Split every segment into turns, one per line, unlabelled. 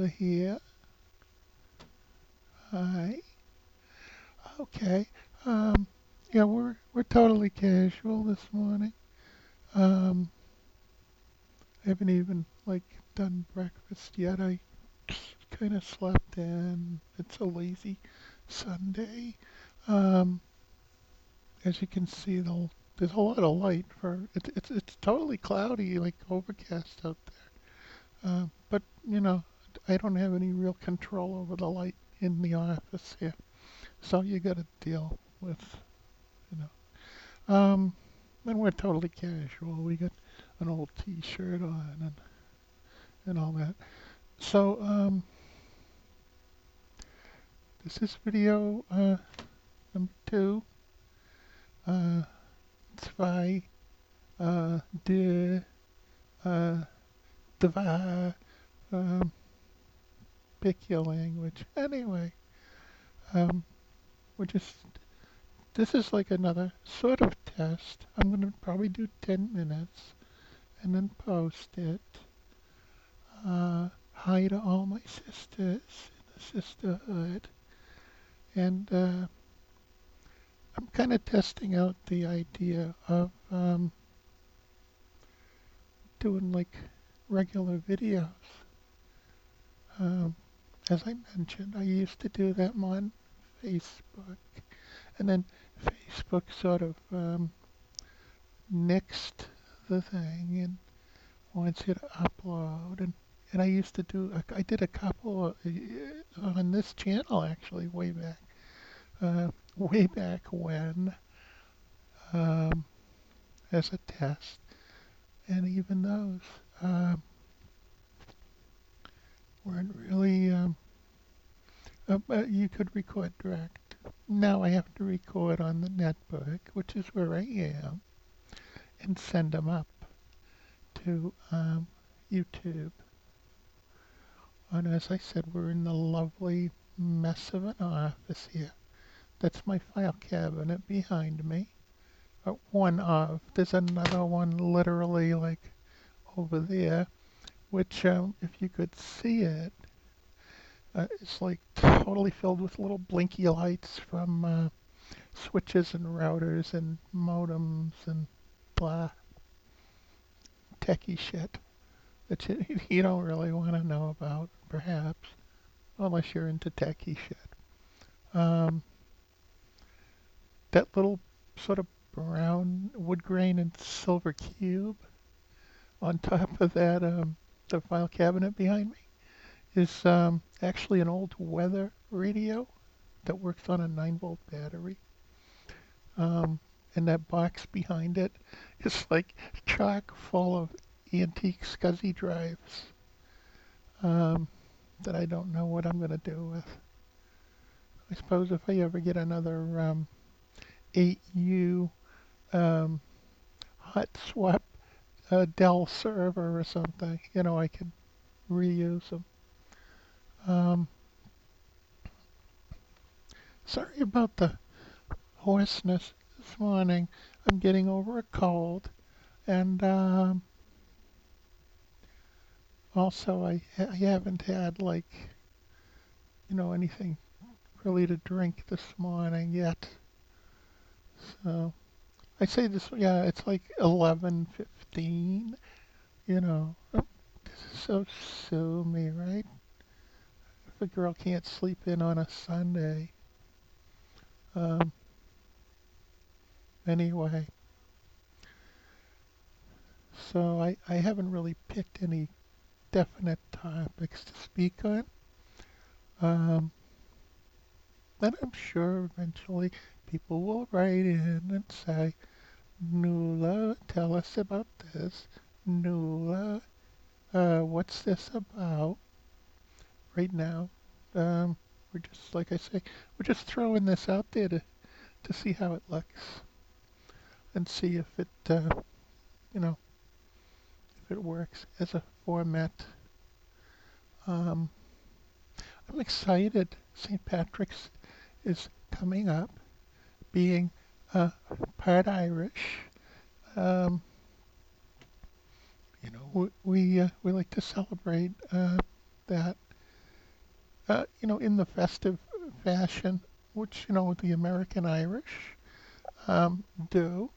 Nuala here. Hi. Okay. Um, yeah, we're totally casual this morning. Um, I haven't even like done breakfast yet. I kind of slept in. It's a lazy Sunday. Um, as you can see, there's a lot of light for it's totally cloudy, like overcast out there. But I don't have any real control over the light in the office here, so you got to deal with you know. And we're totally casual. We got an old T-shirt on and all that. So this is video number two. Uh, zwei, de, uh, dva. Um, Pick your language. Anyway, um, we're just. This is like another sort of test. I'm gonna probably do 10 minutes and then post it. Hi to all my sisters in the sisterhood. And I'm kind of testing out the idea of doing like regular videos. Um, as I mentioned, I used to do them on Facebook. And then Facebook sort of nixed the thing and wants you to upload. And I used to I did a couple on this channel actually way back when, um, as a test. And even those weren't really, you could record direct. Now I have to record on the netbook, which is where I am, and send them up to YouTube. And as I said, we're in the lovely mess of an office here. That's my file cabinet behind me. One of. There's another one literally like over there, which if you could see it, it's like totally filled with little blinky lights from switches and routers and modems and blah techie shit that you don't really want to know about, perhaps, unless you're into techie shit. Um, that little sort of brown wood grain and silver cube on top of that, the file cabinet behind me, is actually an old weather radio that works on a 9-volt battery. Um, and that box behind it is like chock full of antique SCSI drives that I don't know what I'm going to do with. I suppose if I ever get another 8U um, hot swap Dell server or something, I can reuse them. Um, Sorry about the hoarseness this morning. I'm getting over a cold, and also I haven't had like anything really to drink this morning yet. So I say this, yeah, it's like 11:15. This is so sue me, right? If a girl can't sleep in on a Sunday. Um, anyway, so I haven't really picked any definite topics to speak on. Um, and I'm sure eventually people will write in and say, Nuala, tell us about this. Nuala, what's this about? Right now, we're just, like I say, we're just throwing this out there to see how it looks and see if you know, if it works as a format. Um, I'm excited. St. Patrick's is coming up, being part Irish. Um, we like to celebrate that. in the festive fashion, which the American Irish do,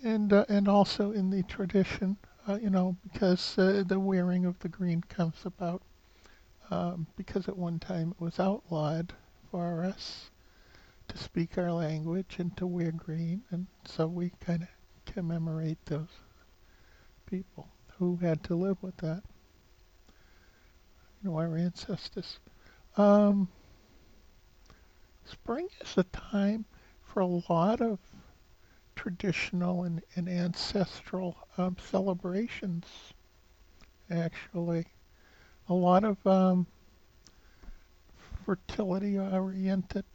and also in the tradition, because the wearing of the green comes about because at one time it was outlawed for us to speak our language and to wear green, and so we kind of commemorate those people who had to live with that, our ancestors. Um, Spring is a time for a lot of traditional and ancestral celebrations, actually. A lot of fertility oriented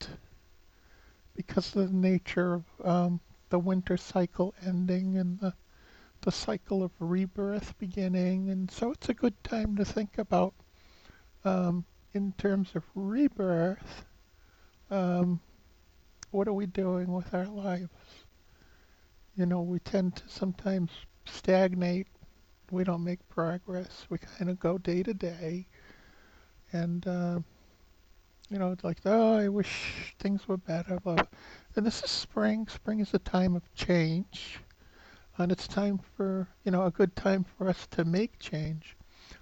because of the nature of the winter cycle ending and the cycle of rebirth beginning. And so it's a good time to think about, in terms of rebirth, um, what are we doing with our lives? We tend to sometimes stagnate. We don't make progress. We kind of go day to day. And, it's like, oh, I wish things were better. Blah, blah. And this is spring. Spring is a time of change. And it's time for, a good time for us to make change.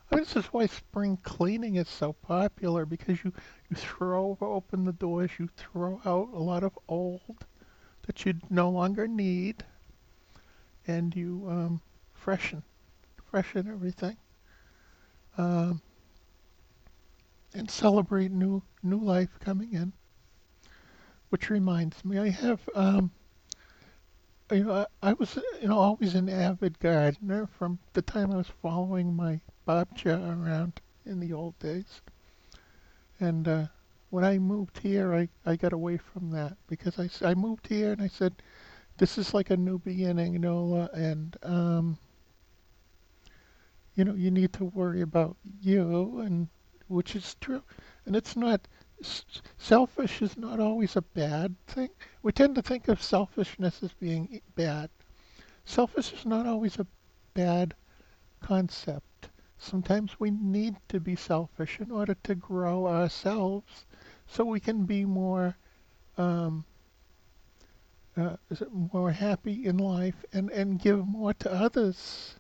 I mean, this is why spring cleaning is so popular because you throw open the doors, you throw out a lot of old that you no longer need, and you freshen, freshen everything, um, and celebrate new life coming in. Which reminds me, I have I was always an avid gardener from the time I was following my bobcha around in the old days. And when I moved here, I got away from that because I moved here and I said, this is like a new beginning, Nola, and you need to worry about you, and which is true. And it's not selfish is not always a bad thing. We tend to think of selfishness as being bad. Selfish is not always a bad concept. Sometimes we need to be selfish in order to grow ourselves so we can be um, more happy in life and give more to others.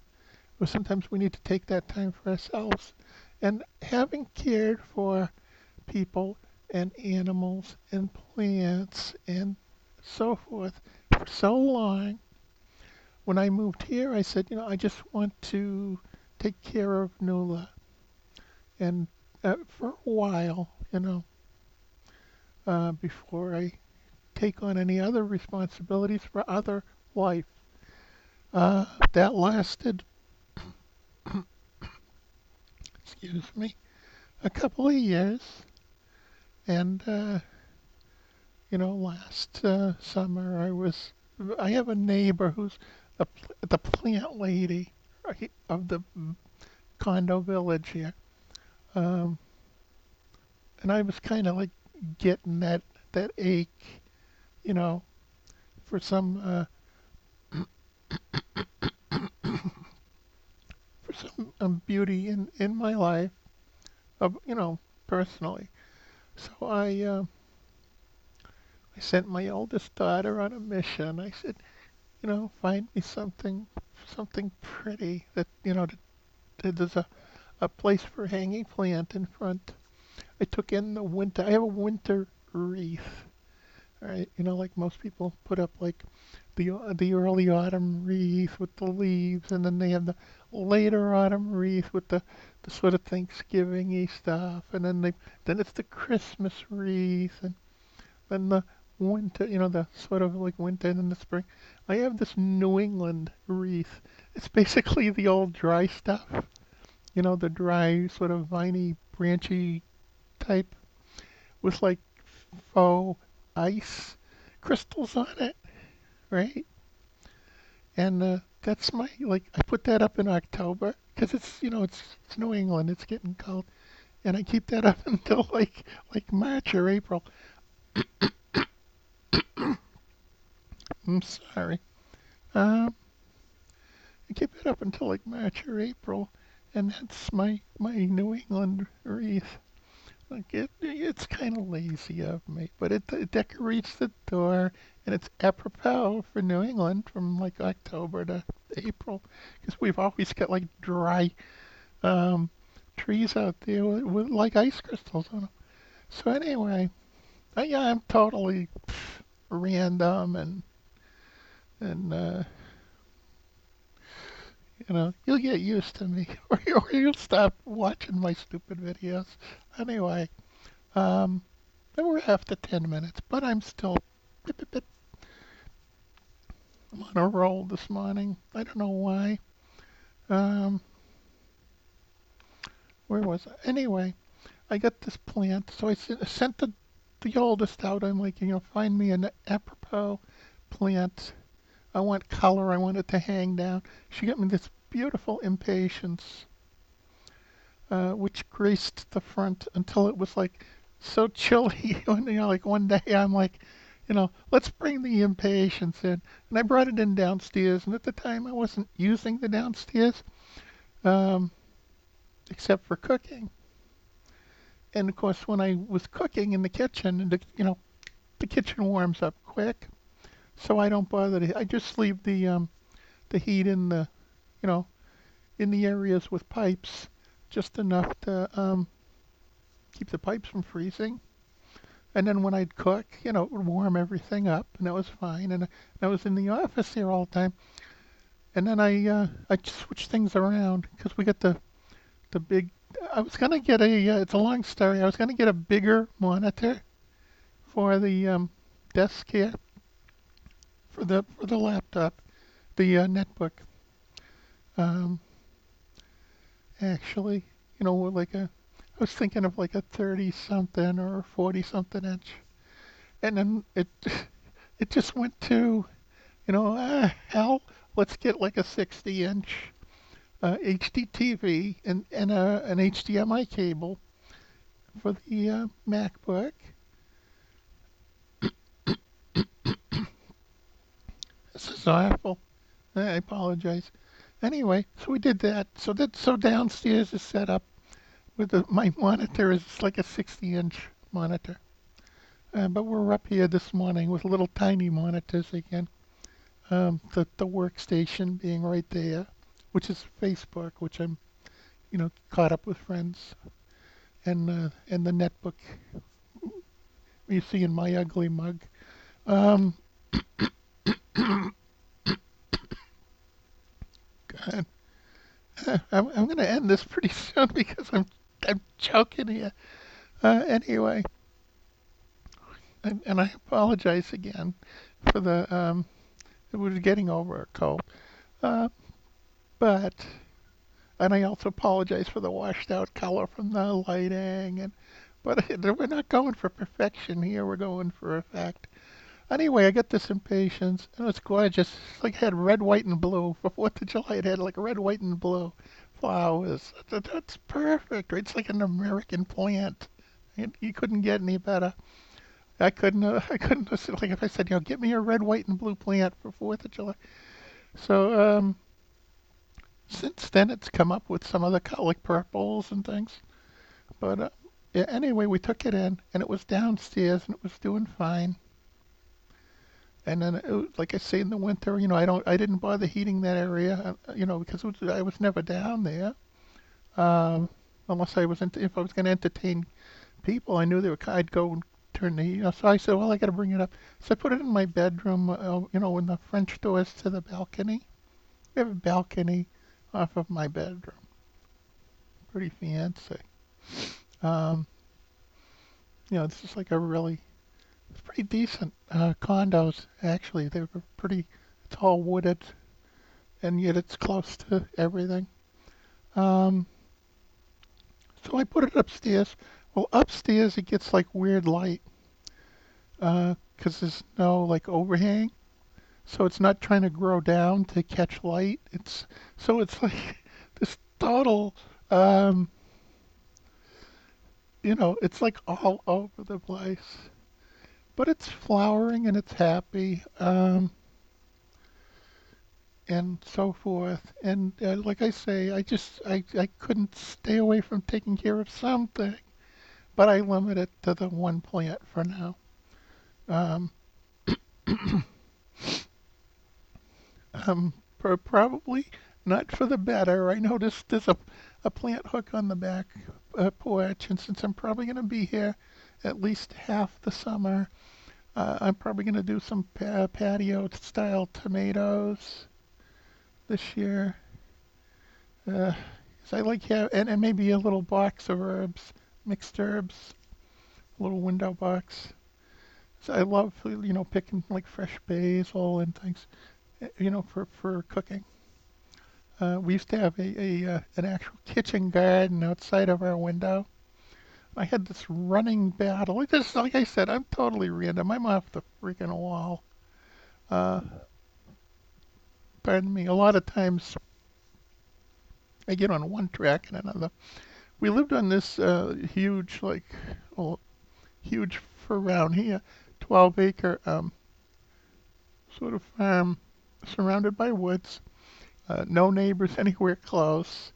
Or sometimes we need to take that time for ourselves. And having cared for people and animals and plants and so forth for so long, when I moved here, I said, I just want to take care of Nuala. And for a while, before I take on any other responsibilities for other life. That lasted, excuse me, a couple of years. And, last summer I have a neighbor who's the plant lady, right, of the condo village here. Um, and I was kind of like getting that ache, you know, for some beauty in my life, personally. So I sent my oldest daughter on a mission. I said, find me something pretty that there's a place for hanging plant in front. I took in the winter. I have a winter wreath, right? Like most people put up like the early autumn wreath with the leaves, and then they have the later autumn wreath with the sort of Thanksgiving-y stuff, and then it's the Christmas wreath, and then the winter, the sort of like winter and then the spring. I have this New England wreath. It's basically the old dry stuff, the dry sort of viney, branchy type with like faux ice crystals on it, right? And that's like I put that up in October because it's New England, it's getting cold, and I keep that up until like March or April. I'm sorry. Um, I keep it up until like March or April, and that's my New England wreath. Like it's kind of lazy of me, but it decorates the door, and it's apropos for New England from like October to April, because we've always got like dry um, trees out there with like ice crystals on them. So anyway, yeah, I'm totally random, and you'll get used to me, or you'll stop watching my stupid videos. Anyway, um, then we're after 10 minutes, but I'm still bit, bit, bit, I'm on a roll this morning. I don't know why. Um, where was I? Anyway, I got this plant, so sent the oldest out. I'm like, find me an apropos plant. I want color. I want it to hang down. She got me this beautiful impatiens, which graced the front until it was like so chilly. When, like one day I'm like, let's bring the impatiens in. And I brought it in downstairs. And at the time I wasn't using the downstairs, um, except for cooking. And of course, when I was cooking in the kitchen, and the kitchen warms up quick, so I don't bother. I just leave the heat in you know, in the areas with pipes, just enough to keep the pipes from freezing. And then when I'd cook, it would warm everything up, and that was fine. And I was in the office here all the time. And then I just switched things around because we got the big. I was gonna get a. It's a long story. I was gonna get a bigger monitor for the desk here for the laptop, the netbook. Um, actually, like I was thinking of like a 30 something or 40 something inch, and then it just went to hell, let's get like a 60-inch HD TV and an HDMI cable for the MacBook. This is awful. I apologize. Anyway, so we did that. So downstairs is set up with my monitor is like a 60-inch monitor. But we're up here this morning with little tiny monitors again. The workstation being right there, which is Facebook, which I'm caught up with friends, and the netbook you see in my ugly mug. Um, God, I'm going to end this pretty soon because I'm choking here. Anyway, and I apologize again for the we're getting over a cold. Uh, but and I also apologize for the washed out color from the lighting but we're not going for perfection here. We're going for effect. Anyway, I got this impatiens, and it's gorgeous. It's like it had red, white, and blue. For 4th of July, it had like red, white, and blue flowers. That's perfect. Right? It's like an American plant. You couldn't get any better. I couldn't, like if I said, get me a red, white, and blue plant for 4th of July. So, since then, it's come up with some other color, like purples and things. But, yeah, anyway, we took it in, and it was downstairs, and it was doing fine. And then, like I say, in the winter, I didn't bother heating that area, because I was never down there. Um, Unless if I was going to entertain people, I knew I'd go and turn the heat. So I said, well, I got to bring it up. So I put it in my bedroom, when the French doors to the balcony. We have a balcony off of my bedroom. Pretty fancy. Um, this is like it's pretty decent condos, actually. They were pretty, it's all wooded, and yet it's close to everything. Um, so I put it upstairs. Well, upstairs it gets like weird light, 'cause there's no like overhang. So it's not trying to grow down to catch light. It's like this total, um, it's like all over the place. But it's flowering and it's happy, and so forth. And like I say, I couldn't stay away from taking care of something. but I limit it to the one plant for now. Um, Probably not for the better. I noticed there's a plant hook on the back porch, and since I'm probably going to be here at least half the summer, I'm probably going to do some patio style tomatoes this year. 'Cause I like and maybe a little box of herbs, mixed herbs, a little window box. So I love picking like fresh basil and things, for cooking. We used to have an actual kitchen garden outside of our window. I had this running battle. Just like I said, I'm totally random. I'm off the freaking wall. Uh, Pardon me. A lot of times I get on one track and another. We lived on this huge, well, huge for around here, 12-acre sort of farm surrounded by woods. No neighbors anywhere close.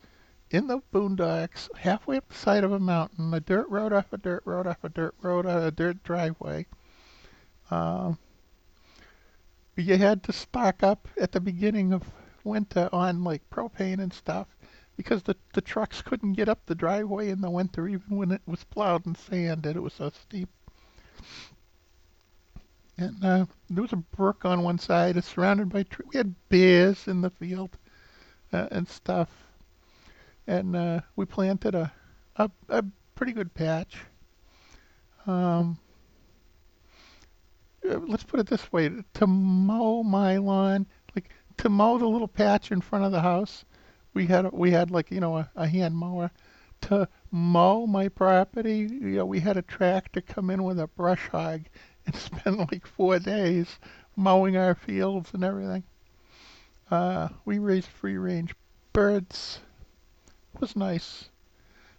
In the boondocks, halfway up the side of a mountain, a dirt road off a dirt road off a dirt road, a dirt driveway. Um, you had to stock up at the beginning of winter on like propane and stuff because the trucks couldn't get up the driveway in the winter even when it was plowed and sanded. It was so steep. And there was a brook on one side. It's surrounded by trees. We had bears in the field and stuff. And we planted a pretty good patch. Um, let's put it this way: to mow my lawn, like to mow the little patch in front of the house, we had like a hand mower. To mow my property, we had a tractor come in with a brush hog and spend like 4 days mowing our fields and everything. We raised free range birds. It was nice.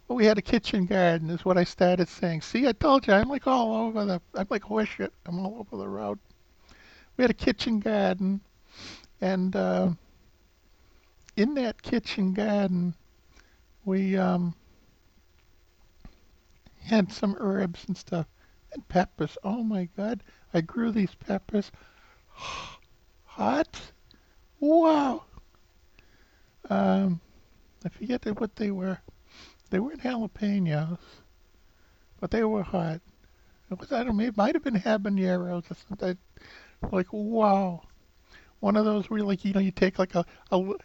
Well, we had a kitchen garden, is what I started saying. See, I told you, I'm like horseshit. I'm all over the road. We had a kitchen garden, and in that kitchen garden, we had some herbs and stuff, and peppers. Oh my God, I grew these peppers. Hot? Wow. Um, I forget what they were. They weren't jalapenos, but they were hot. I don't know, it might have been habaneros or something. Like, wow. One of those where like you take like a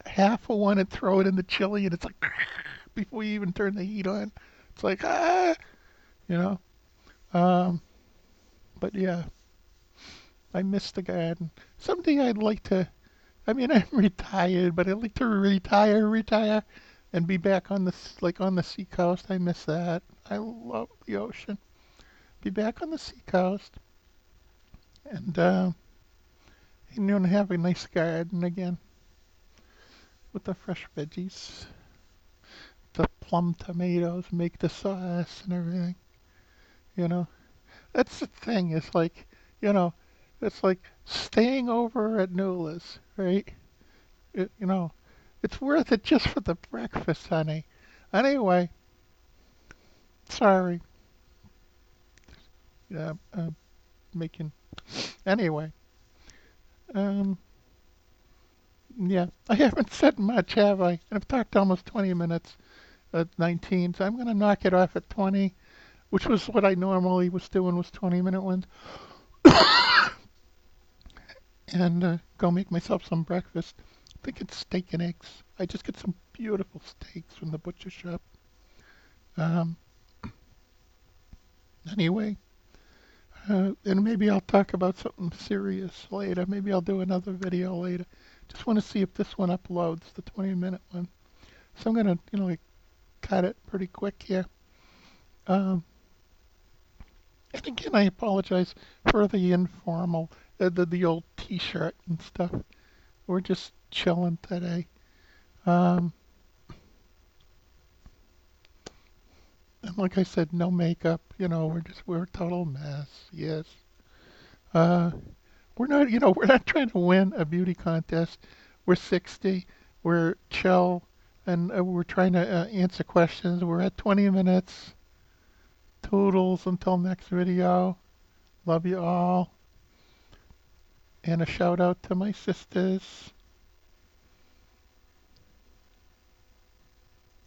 half of one and throw it in the chili and it's like before you even turn the heat on. It's like you know. Um, but yeah, I miss the garden. Someday I'd like to. I mean, I'm retired, but I'd like to retire, and be back on on the seacoast. I miss that. I love the ocean. Be back on the seacoast and have a nice garden again with the fresh veggies, the plum tomatoes, make the sauce and everything. You know, that's the thing. It's like, you know, it's like staying over at Nuala's, right? It, you know, it's worth it just for the breakfast, honey. Anyway, sorry. Yeah, making. Anyway, um, yeah, I haven't said much, have I? I've talked almost 20 minutes at 19, so I'm gonna knock it off at 20, which was what I normally was doing was 20-minute ones, and go make myself some breakfast. I think it's steak and eggs. I just get some beautiful steaks from the butcher shop. Um, anyway, and maybe I'll talk about something serious later. Maybe I'll do another video later. Just want to see if this one uploads, the 20-minute one. So I'm gonna, like, cut it pretty quick here. Um, and again, I apologize for the informal, the old T-shirt and stuff. We're just chilling today. Um, and like I said, no makeup. We're a total mess. Yes. Uh, we're not trying to win a beauty contest. We're 60. We're chill, and we're trying to answer questions. We're at 20 minutes. Toodles until next video. Love you all. And a shout out to my sisters.